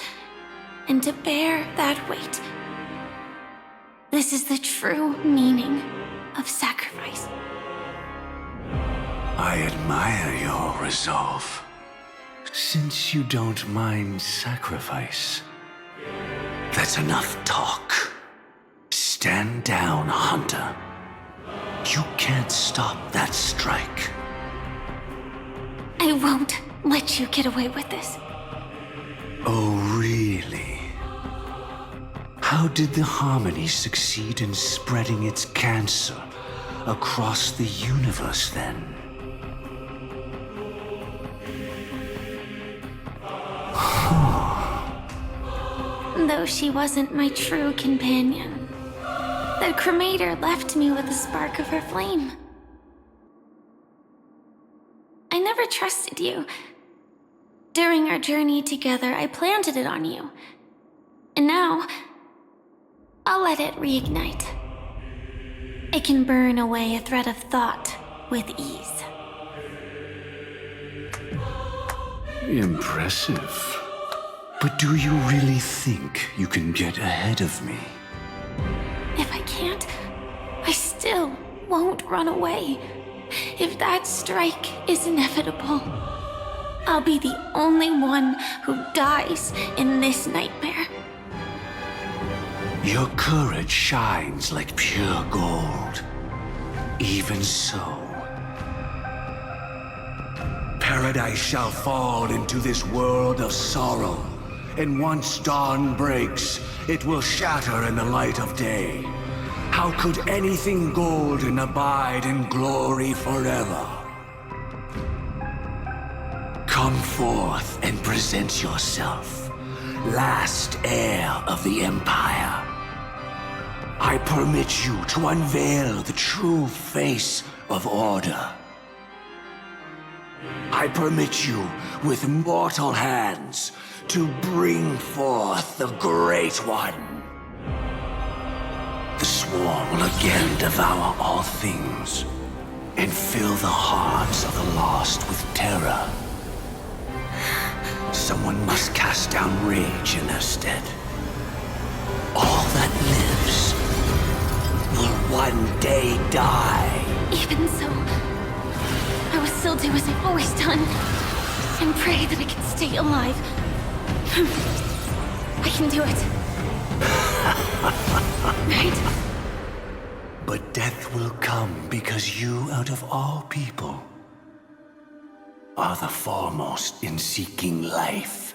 and to bear that weight. This is the true meaning of sacrifice. I admire your resolve. Since you don't mind sacrifice, that's enough talk. Stand down, Hunter. You can't stop that strike. I won't let you get away with this. Oh, really? How did the Harmony succeed in spreading its cancer across the universe, then? Though she wasn't my true companion, that cremator left me with a spark of her flame. I never trusted you. During our journey together, I planted it on you. And now, I'll let it reignite. It can burn away a thread of thought with ease. Impressive. But do you really think you can get ahead of me? If I can't, I still won't run away. If that strike is inevitable, I'll be the only one who dies in this nightmare. Your courage shines like pure gold. Even so, paradise shall fall into this world of sorrow, and once dawn breaks, it will shatter in the light of day. How could anything golden abide in glory forever? Come forth and present yourself, last heir of the Empire. I permit you to unveil the true face of order. I permit you, with mortal hands, to bring forth the Great One. The Swarm will again devour all things, and fill the hearts of the lost with terror. Someone must cast down rage in their stead. All that lives will one day die. Even so, I will still do as I've always done, and pray that I can stay alive. I can do it. Right? But death will come because you, out of all people, are the foremost in seeking life.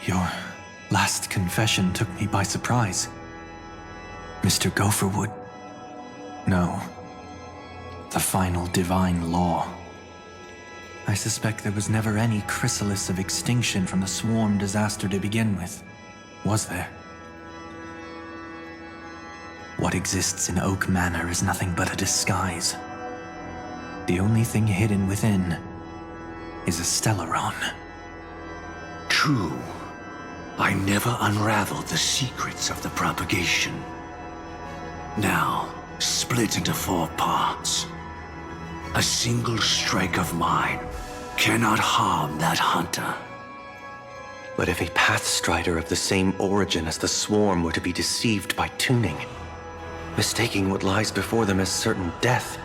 Your last confession took me by surprise. Mr. Gopherwood. No. The final divine law. I suspect there was never any chrysalis of extinction from the swarm disaster to begin with, was there? What exists in Oak Manor is nothing but a disguise. The only thing hidden within is a Stellaron. True. I never unraveled the secrets of the propagation. Now, split into 4 parts. A single strike of mine cannot harm that hunter. But if a Pathstrider of the same origin as the Swarm were to be deceived by tuning, mistaking what lies before them as certain death,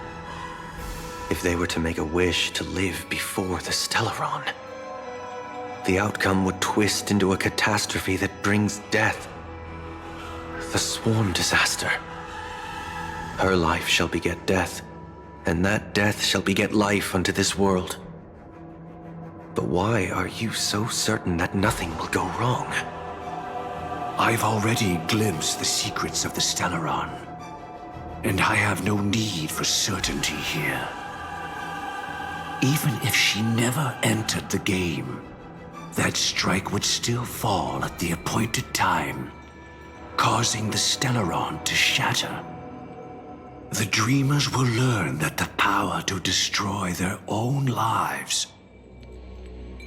if they were to make a wish to live before the Stellaron, the outcome would twist into a catastrophe that brings death. The Swarm disaster. Her life shall beget death, and that death shall beget life unto this world. But why are you so certain that nothing will go wrong? I've already glimpsed the secrets of the Stellaron, and I have no need for certainty here. Even if she never entered the game, that strike would still fall at the appointed time. causing the Stellaron to shatter. The dreamers will learn that the power to destroy their own lives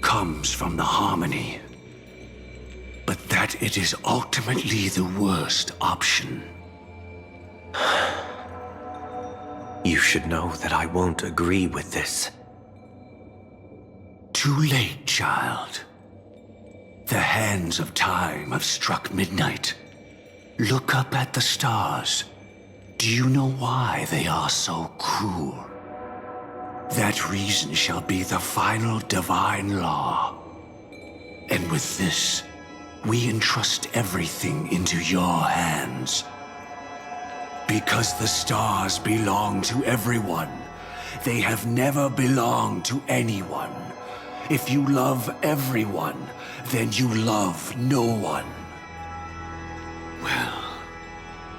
comes from the harmony, but that it is ultimately the worst option. You should know that I won't agree with this. Too late, child. The hands of time have struck midnight. Look up at the stars. Do you know why they are so cruel? That reason shall be the final divine law. And with this, we entrust everything into your hands. Because the stars belong to everyone, they have never belonged to anyone. If you love everyone, then you love no one. Well,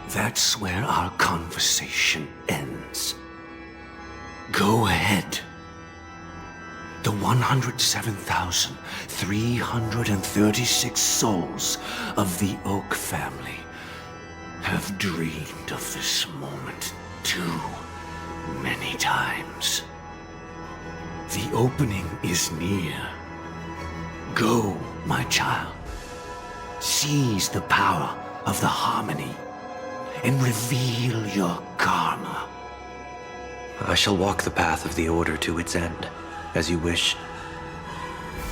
that's where our conversation ends. Go ahead. The 107,336 souls of the Oak family have dreamed of this moment too many times. The opening is near. Go, my child. Seize the power of the harmony and reveal your karma. I shall walk the path of the Order to its end, as you wish.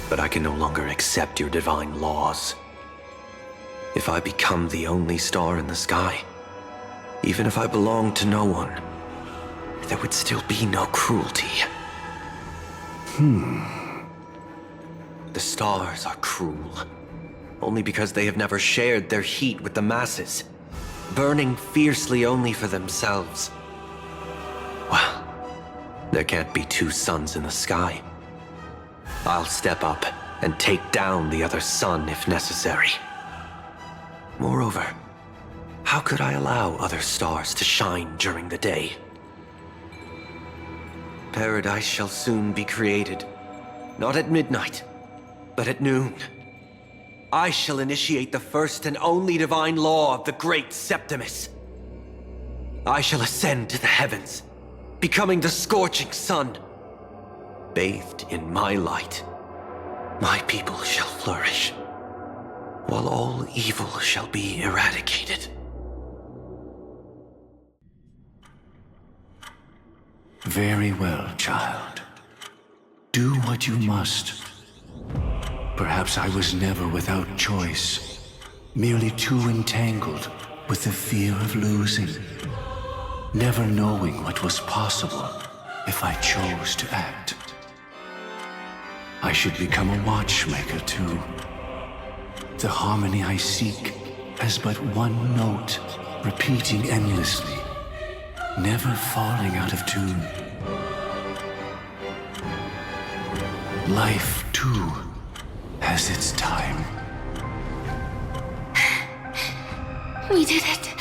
But I can no longer accept your divine laws. If I become the only star in the sky, even if I belong to no one, there would still be no cruelty. The stars are cruel, only because they have never shared their heat with the masses, burning fiercely only for themselves. Well, there can't be two suns in the sky. I'll step up and take down the other sun if necessary. Moreover, how could I allow other stars to shine during the day? Paradise shall soon be created, not at midnight, but at noon. I shall initiate the first and only divine law of the great Septimus. I shall ascend to the heavens, becoming the scorching sun. Bathed in my light, my people shall flourish, while all evil shall be eradicated. Very well, child. Do what you must. Perhaps I was never without choice, merely too entangled with the fear of losing, never knowing what was possible if I chose to act. I should become a watchmaker too. The harmony I seek has but one note, repeating endlessly, never falling out of tune. Life, too, has its time. We did it.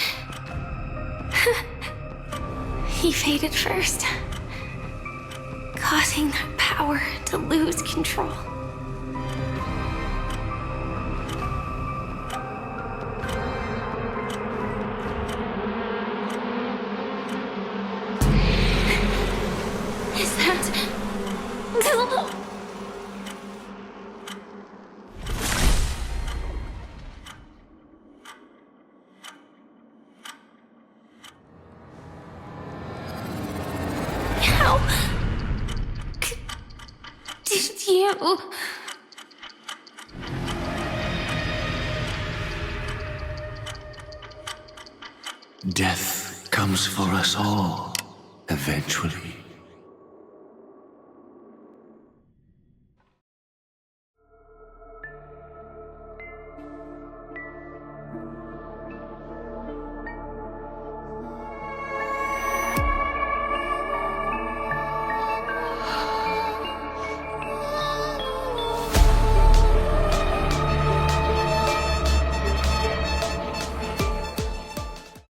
He faded first, causing their power to lose control. Is that... How did you... Death comes for us all, eventually.